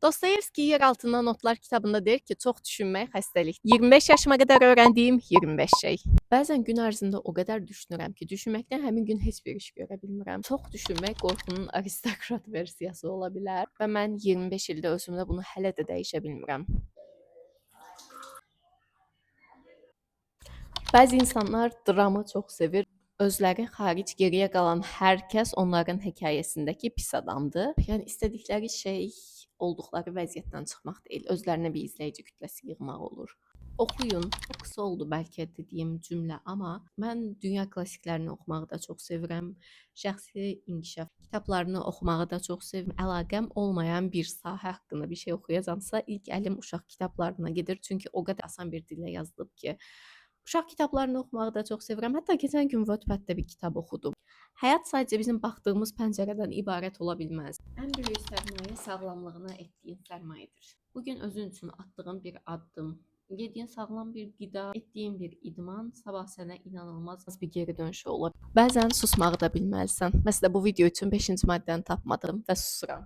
Dostoyevski Yer Altından Notlar kitabında deyir ki, çox düşünmək xəstəlik. 25 yaşıma qədər öyrəndiyim 25 şey. Bəzən gün ərzində o qədər düşünürəm ki, düşünməkdən həmin gün heç bir iş görə bilmirəm. Çox düşünmək qorxunun aristokrat versiyası ola bilər və mən 25 ildə özümdə bunu hələ də dəyişə bilmirəm. Bəzi insanlar dramı çox sevir. Özləri xaric geriyə qalan hər kəs onların hekayəsindəki pis adamdır. Yəni istədikləri şey olduqları vəziyyətdən çıxmaq deyil, özlərinə bir izləyici kütləsi yığmaq olur. Oxuyun. Çox qısa oldu bəlkə dediyim cümlə, amma mən dünya klassiklərini oxumağı da çox sevirəm. Şəxsi inkişaf kitablarını oxumağı da çox sevirəm. Əlaqəm olmayan bir sahə haqqında bir şey oxuyacamsa, ilk əlim uşaq kitablarına gedir, çünki o qədər asan bir dillə yazılıb ki, uşaq kitablarını oxumağı da çox sevirəm. Hətta keçən gün Wattpad-da bir kitab oxudum. Həyat sadəcə bizim baxdığımız pəncərədən ibarət ola bilməz. Ən böyük sərmayə sağlamlığına etdiyin sərmayədir. Bugün özün üçün atdığın bir addım, yediyin sağlam bir qida, etdiyin bir idman sabah sənə inanılmaz bir geri dönüşü olar. Bəzən susmağı da bilməlisən. Məsələn, bu video üçün 5-ci maddəni tapmadım və susuram.